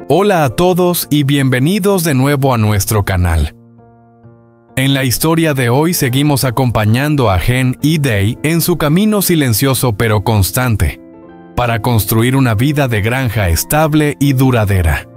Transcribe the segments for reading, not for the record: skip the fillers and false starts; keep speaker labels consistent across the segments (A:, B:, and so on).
A: Hola a todos y bienvenidos de nuevo a nuestro canal. En la historia de hoy seguimos acompañando a Gen y Day en su camino silencioso pero constante, para construir una vida de granja estable y duradera.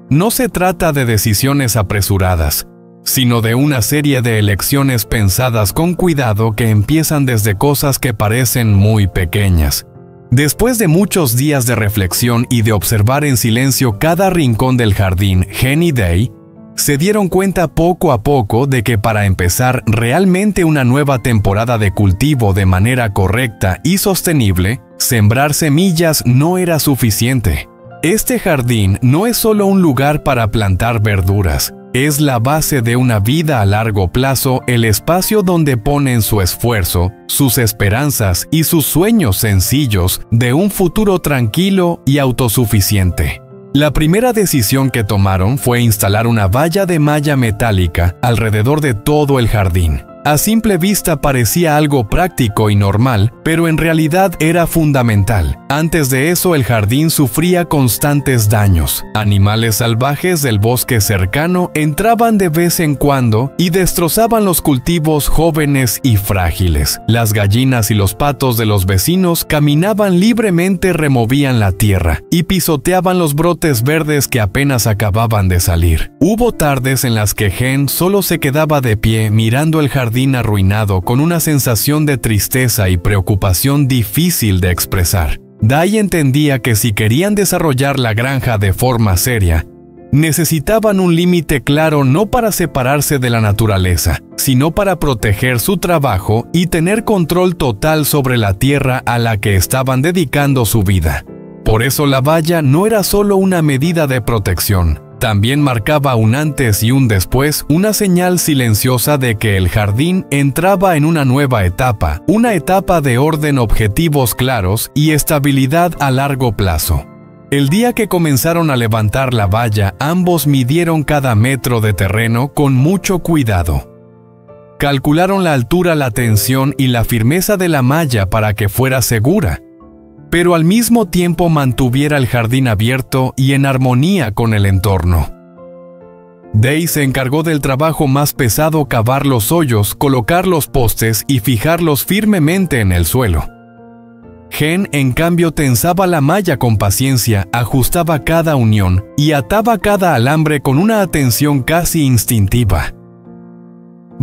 A: No se trata de decisiones apresuradas, sino de una serie de elecciones pensadas con cuidado que empiezan desde cosas que parecen muy pequeñas. Después de muchos días de reflexión y de observar en silencio cada rincón del jardín, Gen y Day se dieron cuenta poco a poco de que para empezar realmente una nueva temporada de cultivo de manera correcta y sostenible, sembrar semillas no era suficiente. Este jardín no es solo un lugar para plantar verduras, es la base de una vida a largo plazo, el espacio donde ponen su esfuerzo, sus esperanzas y sus sueños sencillos de un futuro tranquilo y autosuficiente. La primera decisión que tomaron fue instalar una valla de malla metálica alrededor de todo el jardín. A simple vista parecía algo práctico y normal, pero en realidad era fundamental. Antes de eso, el jardín sufría constantes daños. Animales salvajes del bosque cercano entraban de vez en cuando y destrozaban los cultivos jóvenes y frágiles. Las gallinas y los patos de los vecinos caminaban libremente, removían la tierra y pisoteaban los brotes verdes que apenas acababan de salir. Hubo tardes en las que Gen solo se quedaba de pie mirando el jardín arruinado con una sensación de tristeza y preocupación difícil de expresar. Day entendía que si querían desarrollar la granja de forma seria, necesitaban un límite claro no para separarse de la naturaleza, sino para proteger su trabajo y tener control total sobre la tierra a la que estaban dedicando su vida. Por eso la valla no era solo una medida de protección, también marcaba un antes y un después, una señal silenciosa de que el jardín entraba en una nueva etapa, una etapa de orden, objetivos claros y estabilidad a largo plazo. El día que comenzaron a levantar la valla, ambos midieron cada metro de terreno con mucho cuidado. Calcularon la altura, la tensión y la firmeza de la malla para que fuera segura, pero al mismo tiempo mantuviera el jardín abierto y en armonía con el entorno. Day se encargó del trabajo más pesado: cavar los hoyos, colocar los postes y fijarlos firmemente en el suelo. Gen, en cambio, tensaba la malla con paciencia, ajustaba cada unión y ataba cada alambre con una atención casi instintiva.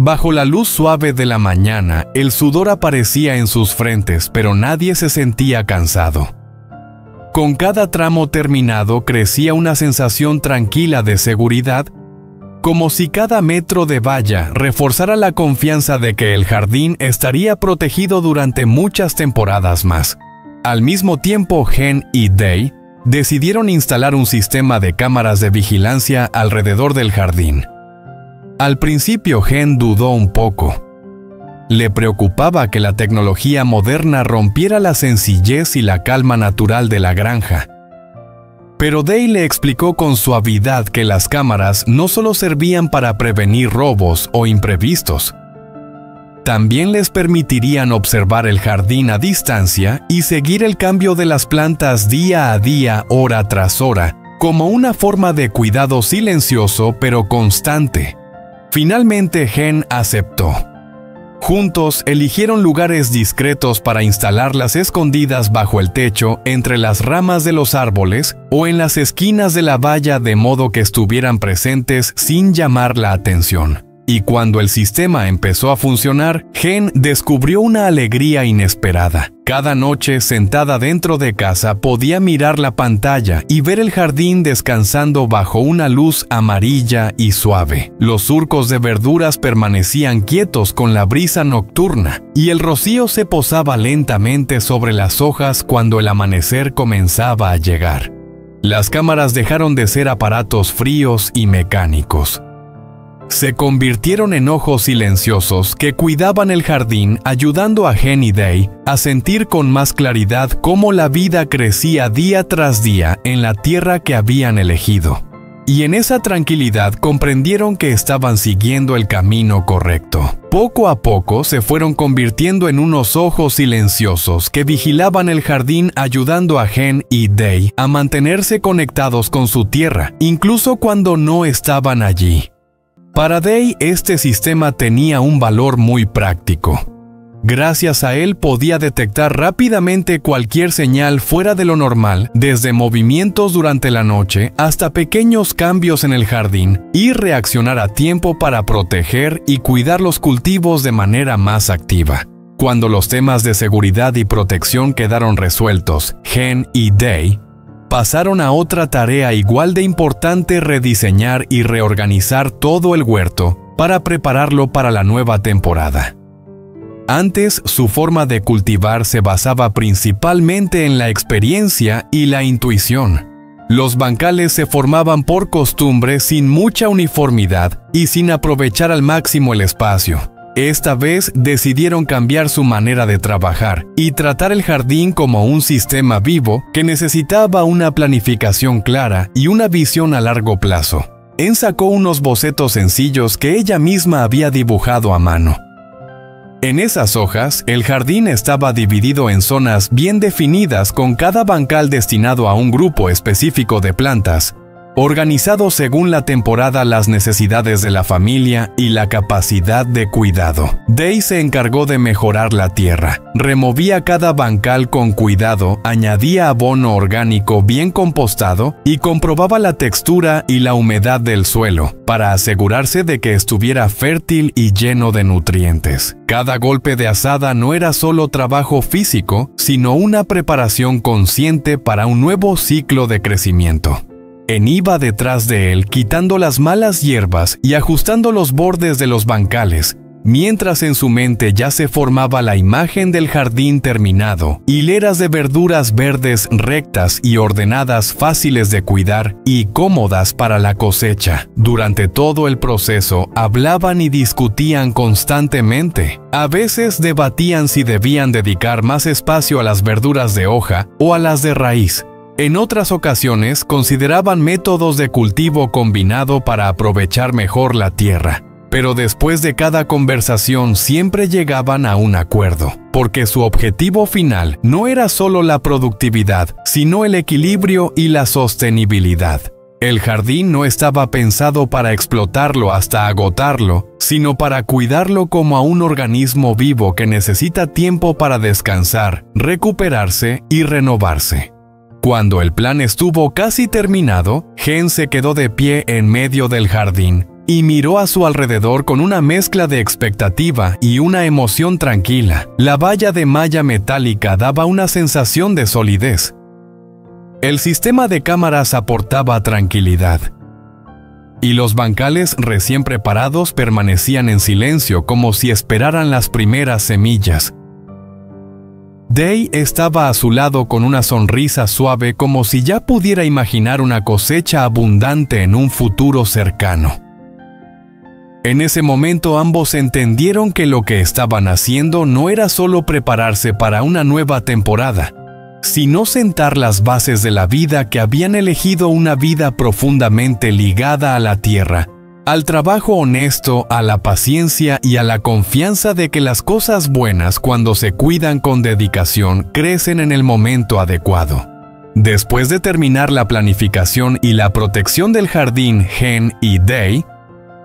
A: Bajo la luz suave de la mañana, el sudor aparecía en sus frentes, pero nadie se sentía cansado. Con cada tramo terminado crecía una sensación tranquila de seguridad, como si cada metro de valla reforzara la confianza de que el jardín estaría protegido durante muchas temporadas más. Al mismo tiempo, Gen y Day decidieron instalar un sistema de cámaras de vigilancia alrededor del jardín. Al principio, Gen dudó un poco. Le preocupaba que la tecnología moderna rompiera la sencillez y la calma natural de la granja. Pero Day le explicó con suavidad que las cámaras no solo servían para prevenir robos o imprevistos, también les permitirían observar el jardín a distancia y seguir el cambio de las plantas día a día, hora tras hora, como una forma de cuidado silencioso pero constante. Finalmente, Gen aceptó. Juntos eligieron lugares discretos para instalarlas, escondidas bajo el techo, entre las ramas de los árboles o en las esquinas de la valla, de modo que estuvieran presentes sin llamar la atención. Y cuando el sistema empezó a funcionar, Gen descubrió una alegría inesperada. Cada noche, sentada dentro de casa, podía mirar la pantalla y ver el jardín descansando bajo una luz amarilla y suave. Los surcos de verduras permanecían quietos con la brisa nocturna, y el rocío se posaba lentamente sobre las hojas cuando el amanecer comenzaba a llegar. Las cámaras dejaron de ser aparatos fríos y mecánicos. Se convirtieron en ojos silenciosos que cuidaban el jardín, ayudando a Gen y Day a sentir con más claridad cómo la vida crecía día tras día en la tierra que habían elegido. y en esa tranquilidad comprendieron que estaban siguiendo el camino correcto. Poco a poco se fueron convirtiendo en unos ojos silenciosos que vigilaban el jardín, ayudando a Gen y Day a mantenerse conectados con su tierra, incluso cuando no estaban allí. Para Day, este sistema tenía un valor muy práctico. Gracias a él podía detectar rápidamente cualquier señal fuera de lo normal, desde movimientos durante la noche hasta pequeños cambios en el jardín, y reaccionar a tiempo para proteger y cuidar los cultivos de manera más activa. Cuando los temas de seguridad y protección quedaron resueltos, Gen y Day pasaron a otra tarea igual de importante: rediseñar y reorganizar todo el huerto para prepararlo para la nueva temporada. Antes, su forma de cultivar se basaba principalmente en la experiencia y la intuición. Los bancales se formaban por costumbre, sin mucha uniformidad y sin aprovechar al máximo el espacio. Esta vez decidieron cambiar su manera de trabajar y tratar el jardín como un sistema vivo que necesitaba una planificación clara y una visión a largo plazo. En sacó unos bocetos sencillos que ella misma había dibujado a mano. En esas hojas, el jardín estaba dividido en zonas bien definidas, con cada bancal destinado a un grupo específico de plantas, organizado según la temporada, las necesidades de la familia y la capacidad de cuidado. Day se encargó de mejorar la tierra. Removía cada bancal con cuidado, añadía abono orgánico bien compostado y comprobaba la textura y la humedad del suelo para asegurarse de que estuviera fértil y lleno de nutrientes. Cada golpe de azada no era solo trabajo físico, sino una preparación consciente para un nuevo ciclo de crecimiento. Iba detrás de él, quitando las malas hierbas y ajustando los bordes de los bancales, mientras en su mente ya se formaba la imagen del jardín terminado: hileras de verduras verdes rectas y ordenadas, fáciles de cuidar y cómodas para la cosecha. Durante todo el proceso hablaban y discutían constantemente. A veces debatían si debían dedicar más espacio a las verduras de hoja o a las de raíz. En otras ocasiones consideraban métodos de cultivo combinado para aprovechar mejor la tierra. Pero después de cada conversación siempre llegaban a un acuerdo, porque su objetivo final no era solo la productividad, sino el equilibrio y la sostenibilidad. El jardín no estaba pensado para explotarlo hasta agotarlo, sino para cuidarlo como a un organismo vivo que necesita tiempo para descansar, recuperarse y renovarse. Cuando el plan estuvo casi terminado, Gen se quedó de pie en medio del jardín y miró a su alrededor con una mezcla de expectativa y una emoción tranquila. La valla de malla metálica daba una sensación de solidez. El sistema de cámaras aportaba tranquilidad. Y los bancales recién preparados permanecían en silencio, como si esperaran las primeras semillas. Day estaba a su lado con una sonrisa suave, como si ya pudiera imaginar una cosecha abundante en un futuro cercano. En ese momento ambos entendieron que lo que estaban haciendo no era solo prepararse para una nueva temporada, sino sentar las bases de la vida que habían elegido: una vida profundamente ligada a la tierra, al trabajo honesto, a la paciencia y a la confianza de que las cosas buenas, cuando se cuidan con dedicación, crecen en el momento adecuado. Después de terminar la planificación y la protección del jardín, Gen y Day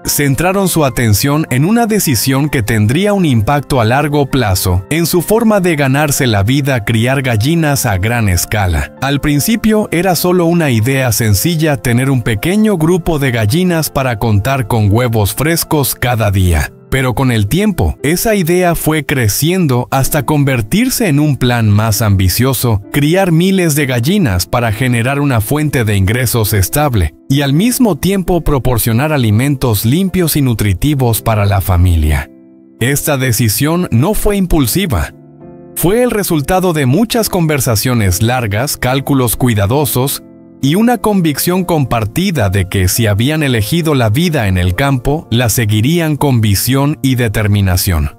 A: centraron su atención en una decisión que tendría un impacto a largo plazo en su forma de ganarse la vida: criar gallinas a gran escala. Al principio era solo una idea sencilla: tener un pequeño grupo de gallinas para contar con huevos frescos cada día. Pero con el tiempo, esa idea fue creciendo hasta convertirse en un plan más ambicioso: criar miles de gallinas para generar una fuente de ingresos estable y al mismo tiempo proporcionar alimentos limpios y nutritivos para la familia. Esta decisión no fue impulsiva. Fue el resultado de muchas conversaciones largas, cálculos cuidadosos y una convicción compartida de que si habían elegido la vida en el campo, la seguirían con visión y determinación.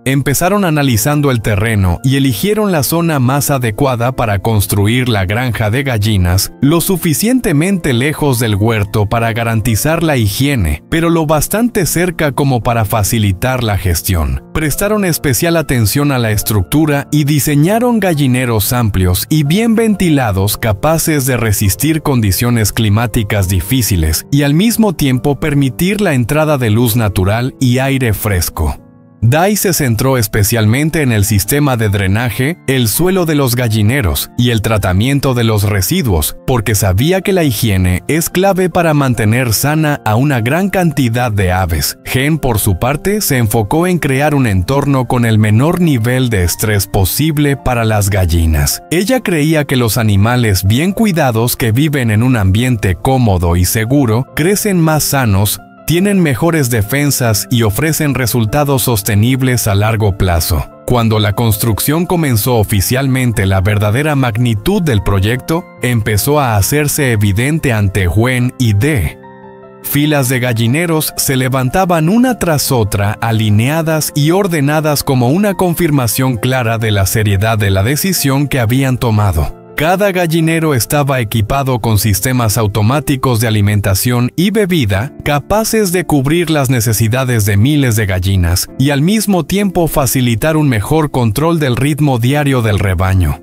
A: Empezaron analizando el terreno y eligieron la zona más adecuada para construir la granja de gallinas, lo suficientemente lejos del huerto para garantizar la higiene, pero lo bastante cerca como para facilitar la gestión. Prestaron especial atención a la estructura y diseñaron gallineros amplios y bien ventilados capaces de resistir condiciones climáticas difíciles y al mismo tiempo permitir la entrada de luz natural y aire fresco. Dai se centró especialmente en el sistema de drenaje, el suelo de los gallineros y el tratamiento de los residuos, porque sabía que la higiene es clave para mantener sana a una gran cantidad de aves. Gen, por su parte, se enfocó en crear un entorno con el menor nivel de estrés posible para las gallinas. Ella creía que los animales bien cuidados que viven en un ambiente cómodo y seguro crecen más sanos, tienen mejores defensas y ofrecen resultados sostenibles a largo plazo. Cuando la construcción comenzó oficialmente, la verdadera magnitud del proyecto empezó a hacerse evidente ante Huen y De. Filas de gallineros se levantaban una tras otra, alineadas y ordenadas como una confirmación clara de la seriedad de la decisión que habían tomado. Cada gallinero estaba equipado con sistemas automáticos de alimentación y bebida capaces de cubrir las necesidades de miles de gallinas y al mismo tiempo facilitar un mejor control del ritmo diario del rebaño.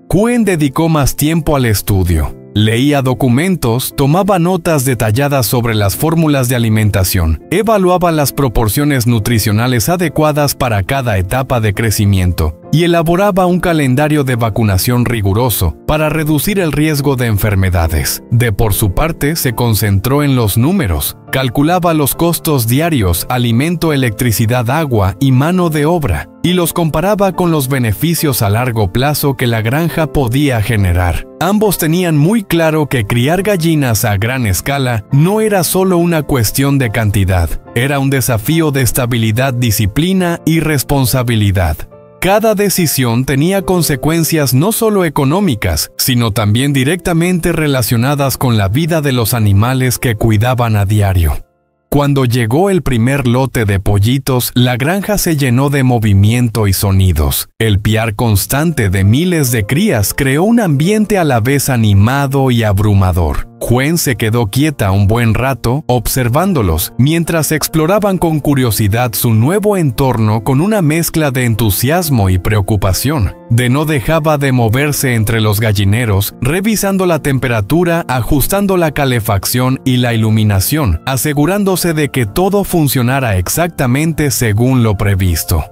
A: Huen dedicó más tiempo al estudio. Leía documentos, tomaba notas detalladas sobre las fórmulas de alimentación, evaluaba las proporciones nutricionales adecuadas para cada etapa de crecimiento y elaboraba un calendario de vacunación riguroso para reducir el riesgo de enfermedades. De por su parte, se concentró en los números, calculaba los costos diarios, alimento, electricidad, agua y mano de obra, y los comparaba con los beneficios a largo plazo que la granja podía generar. Ambos tenían muy claro que criar gallinas a gran escala no era solo una cuestión de cantidad, era un desafío de estabilidad, disciplina y responsabilidad. Cada decisión tenía consecuencias no solo económicas, sino también directamente relacionadas con la vida de los animales que cuidaban a diario. Cuando llegó el primer lote de pollitos, la granja se llenó de movimiento y sonidos. El piar constante de miles de crías creó un ambiente a la vez animado y abrumador. Huen se quedó quieta un buen rato, observándolos, mientras exploraban con curiosidad su nuevo entorno con una mezcla de entusiasmo y preocupación. De no dejaba de moverse entre los gallineros, revisando la temperatura, ajustando la calefacción y la iluminación, asegurándose de que todo funcionara exactamente según lo previsto.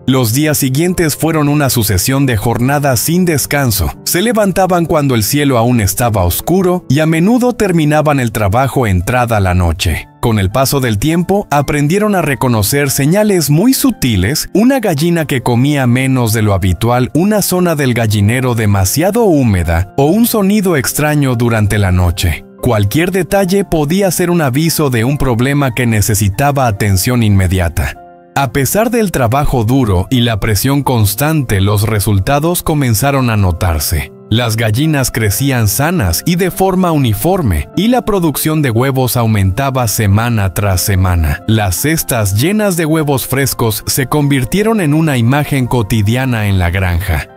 A: Los días siguientes fueron una sucesión de jornadas sin descanso. Se levantaban cuando el cielo aún estaba oscuro y a menudo terminaban el trabajo entrada la noche. Con el paso del tiempo, aprendieron a reconocer señales muy sutiles, una gallina que comía menos de lo habitual, una zona del gallinero demasiado húmeda o un sonido extraño durante la noche. Cualquier detalle podía ser un aviso de un problema que necesitaba atención inmediata. A pesar del trabajo duro y la presión constante, los resultados comenzaron a notarse. Las gallinas crecían sanas y de forma uniforme, y la producción de huevos aumentaba semana tras semana. Las cestas llenas de huevos frescos se convirtieron en una imagen cotidiana en la granja.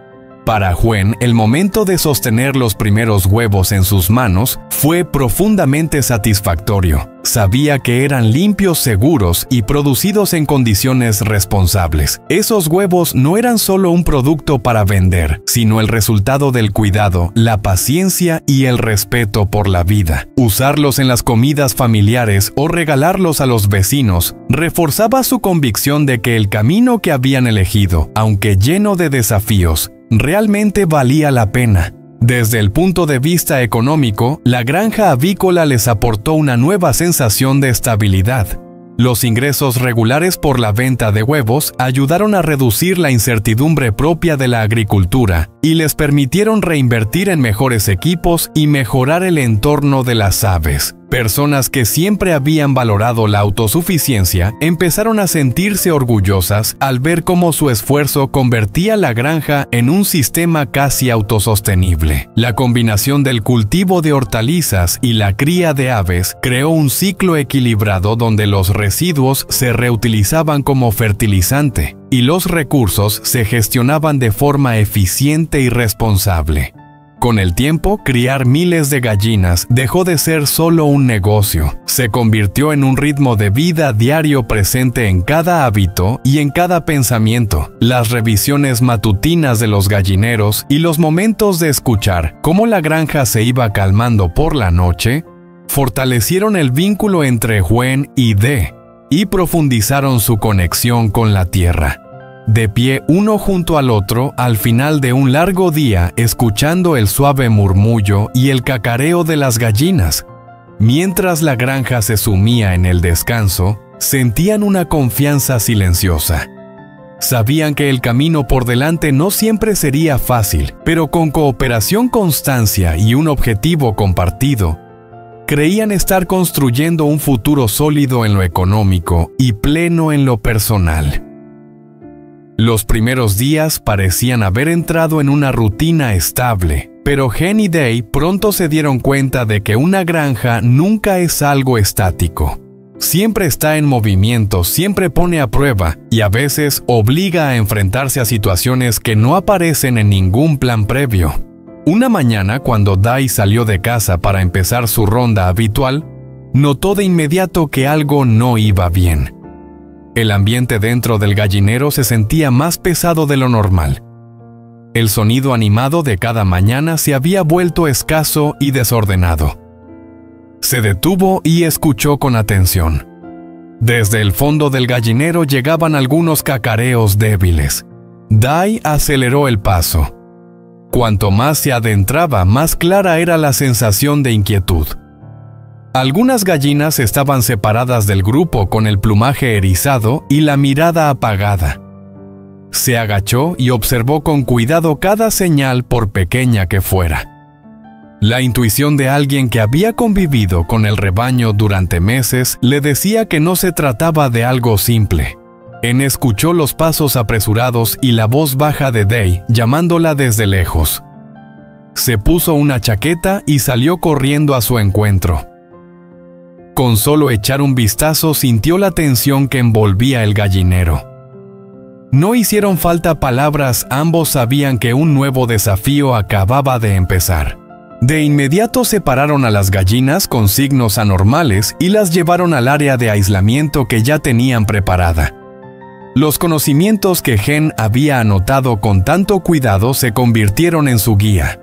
A: Para Huen, el momento de sostener los primeros huevos en sus manos fue profundamente satisfactorio. Sabía que eran limpios, seguros y producidos en condiciones responsables. Esos huevos no eran solo un producto para vender, sino el resultado del cuidado, la paciencia y el respeto por la vida. Usarlos en las comidas familiares o regalarlos a los vecinos reforzaba su convicción de que el camino que habían elegido, aunque lleno de desafíos, realmente valía la pena. Desde el punto de vista económico, la granja avícola les aportó una nueva sensación de estabilidad. Los ingresos regulares por la venta de huevos ayudaron a reducir la incertidumbre propia de la agricultura y les permitieron reinvertir en mejores equipos y mejorar el entorno de las aves. Personas que siempre habían valorado la autosuficiencia empezaron a sentirse orgullosas al ver cómo su esfuerzo convertía la granja en un sistema casi autosostenible. La combinación del cultivo de hortalizas y la cría de aves creó un ciclo equilibrado donde los residuos se reutilizaban como fertilizante, y los recursos se gestionaban de forma eficiente y responsable. Con el tiempo, criar miles de gallinas dejó de ser solo un negocio, se convirtió en un ritmo de vida diario presente en cada hábito y en cada pensamiento. Las revisiones matutinas de los gallineros y los momentos de escuchar cómo la granja se iba calmando por la noche, fortalecieron el vínculo entre Gwen y Dee y profundizaron su conexión con la tierra. De pie uno junto al otro al final de un largo día, escuchando el suave murmullo y el cacareo de las gallinas. Mientras la granja se sumía en el descanso, sentían una confianza silenciosa. Sabían que el camino por delante no siempre sería fácil, pero con cooperación, constancia y un objetivo compartido, creían estar construyendo un futuro sólido en lo económico y pleno en lo personal. Los primeros días parecían haber entrado en una rutina estable, pero Gen y Dee pronto se dieron cuenta de que una granja nunca es algo estático. Siempre está en movimiento, siempre pone a prueba y a veces obliga a enfrentarse a situaciones que no aparecen en ningún plan previo. Una mañana, cuando Dee salió de casa para empezar su ronda habitual, notó de inmediato que algo no iba bien. El ambiente dentro del gallinero se sentía más pesado de lo normal. El sonido animado de cada mañana se había vuelto escaso y desordenado. Se detuvo y escuchó con atención. Desde el fondo del gallinero llegaban algunos cacareos débiles. Dee aceleró el paso. Cuanto más se adentraba, más clara era la sensación de inquietud. Algunas gallinas estaban separadas del grupo con el plumaje erizado y la mirada apagada. Se agachó y observó con cuidado cada señal, por pequeña que fuera. La intuición de alguien que había convivido con el rebaño durante meses le decía que no se trataba de algo simple. Escuchó los pasos apresurados y la voz baja de Dee llamándola desde lejos. Se puso una chaqueta y salió corriendo a su encuentro. Con solo echar un vistazo sintió la tensión que envolvía el gallinero. No hicieron falta palabras, ambos sabían que un nuevo desafío acababa de empezar. De inmediato separaron a las gallinas con signos anormales y las llevaron al área de aislamiento que ya tenían preparada. Los conocimientos que Gen había anotado con tanto cuidado se convirtieron en su guía.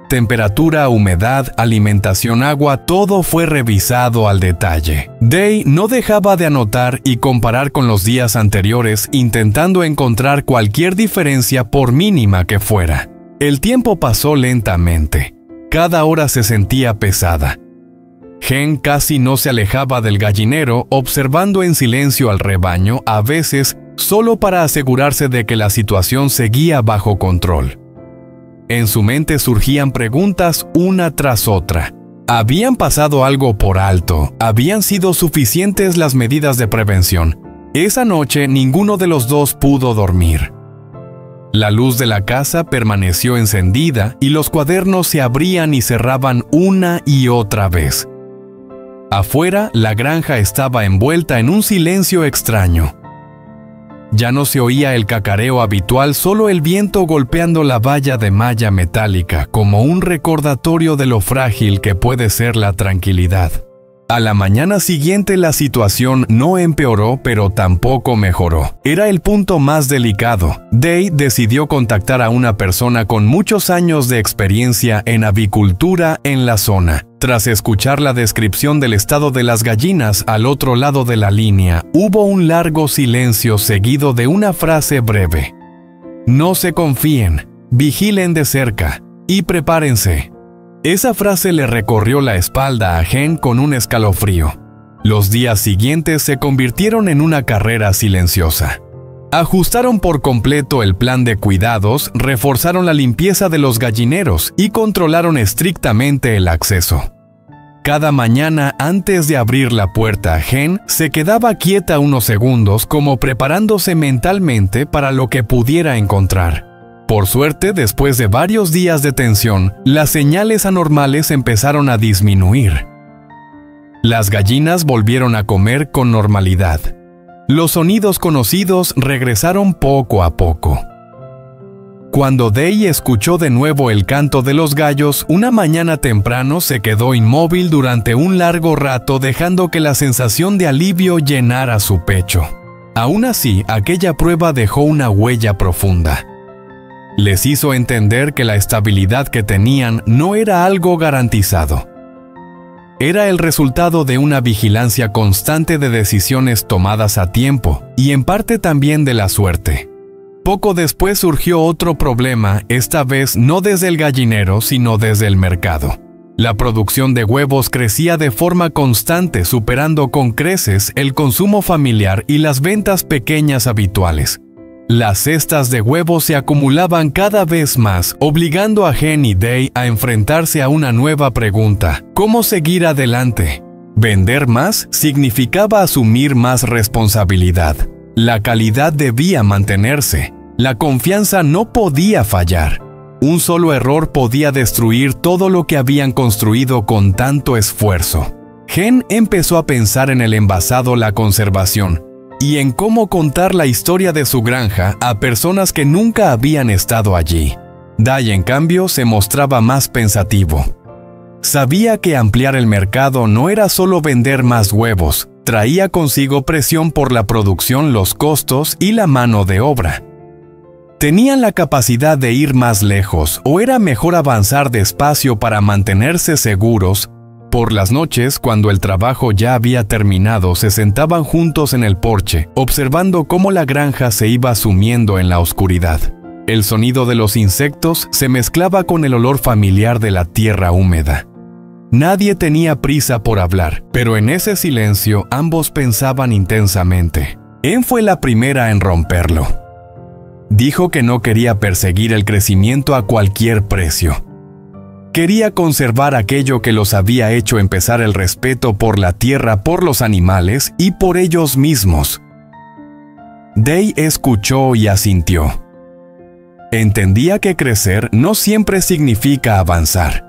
A: Temperatura, humedad, alimentación, agua, todo fue revisado al detalle. Dee no dejaba de anotar y comparar con los días anteriores, intentando encontrar cualquier diferencia por mínima que fuera. El tiempo pasó lentamente. Cada hora se sentía pesada. Gen casi no se alejaba del gallinero, observando en silencio al rebaño, a veces solo para asegurarse de que la situación seguía bajo control. En su mente surgían preguntas una tras otra. ¿Habían pasado algo por alto? ¿Habían sido suficientes las medidas de prevención? Esa noche ninguno de los dos pudo dormir. La luz de la casa permaneció encendida y los cuadernos se abrían y cerraban una y otra vez. Afuera, la granja estaba envuelta en un silencio extraño. Ya no se oía el cacareo habitual, solo el viento golpeando la valla de malla metálica, como un recordatorio de lo frágil que puede ser la tranquilidad. A la mañana siguiente la situación no empeoró, pero tampoco mejoró. Era el punto más delicado. Dee decidió contactar a una persona con muchos años de experiencia en avicultura en la zona. Tras escuchar la descripción del estado de las gallinas al otro lado de la línea, hubo un largo silencio seguido de una frase breve. No se confíen, vigilen de cerca y prepárense. Esa frase le recorrió la espalda a Gen con un escalofrío. Los días siguientes se convirtieron en una carrera silenciosa. Ajustaron por completo el plan de cuidados, reforzaron la limpieza de los gallineros y controlaron estrictamente el acceso. Cada mañana, antes de abrir la puerta, Gen se quedaba quieta unos segundos, como preparándose mentalmente para lo que pudiera encontrar. Por suerte, después de varios días de tensión, las señales anormales empezaron a disminuir. Las gallinas volvieron a comer con normalidad. Los sonidos conocidos regresaron poco a poco. Cuando Day escuchó de nuevo el canto de los gallos, una mañana temprano se quedó inmóvil durante un largo rato, dejando que la sensación de alivio llenara su pecho. Aún así, aquella prueba dejó una huella profunda. Les hizo entender que la estabilidad que tenían no era algo garantizado. Era el resultado de una vigilancia constante de decisiones tomadas a tiempo, y en parte también de la suerte. Poco después surgió otro problema, esta vez no desde el gallinero, sino desde el mercado. La producción de huevos crecía de forma constante, superando con creces el consumo familiar y las ventas pequeñas habituales. Las cestas de huevos se acumulaban cada vez más, obligando a Gen y Day a enfrentarse a una nueva pregunta: ¿cómo seguir adelante? Vender más significaba asumir más responsabilidad. La calidad debía mantenerse. La confianza no podía fallar. Un solo error podía destruir todo lo que habían construido con tanto esfuerzo. Gen empezó a pensar en el envasado, la conservación, y en cómo contar la historia de su granja a personas que nunca habían estado allí. Day, en cambio, se mostraba más pensativo. Sabía que ampliar el mercado no era solo vender más huevos, traía consigo presión por la producción, los costos y la mano de obra. ¿Tenían la capacidad de ir más lejos o era mejor avanzar despacio para mantenerse seguros? Por las noches, cuando el trabajo ya había terminado, se sentaban juntos en el porche, observando cómo la granja se iba sumiendo en la oscuridad. El sonido de los insectos se mezclaba con el olor familiar de la tierra húmeda. Nadie tenía prisa por hablar, pero en ese silencio ambos pensaban intensamente. Él fue la primera en romperlo. Dijo que no quería perseguir el crecimiento a cualquier precio. Quería conservar aquello que los había hecho empezar: el respeto por la tierra, por los animales y por ellos mismos. Day escuchó y asintió. Entendía que crecer no siempre significa avanzar.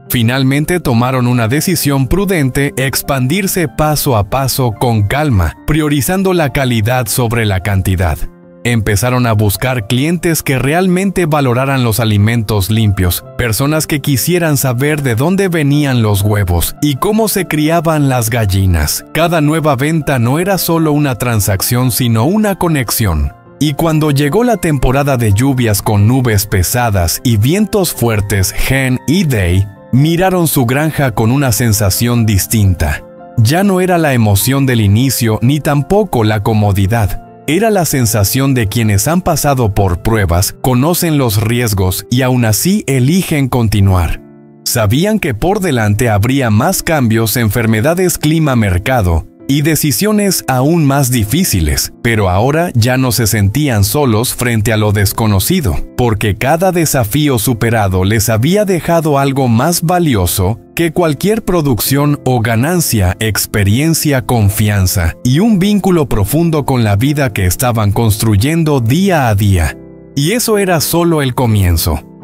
A: Finalmente tomaron una decisión prudente: expandirse paso a paso, con calma, priorizando la calidad sobre la cantidad. Empezaron a buscar clientes que realmente valoraran los alimentos limpios, personas que quisieran saber de dónde venían los huevos y cómo se criaban las gallinas. Cada nueva venta no era solo una transacción, sino una conexión. Y cuando llegó la temporada de lluvias con nubes pesadas y vientos fuertes, Gen y Day miraron su granja con una sensación distinta. Ya no era la emoción del inicio ni tampoco la comodidad. Era la sensación de quienes han pasado por pruebas, conocen los riesgos y aún así eligen continuar. Sabían que por delante habría más cambios, enfermedades, clima, mercado y decisiones aún más difíciles, pero ahora ya no se sentían solos frente a lo desconocido, porque cada desafío superado les había dejado algo más valioso que cualquier producción o ganancia: experiencia, confianza y un vínculo profundo con la vida que estaban construyendo día a día. Y eso era solo el comienzo.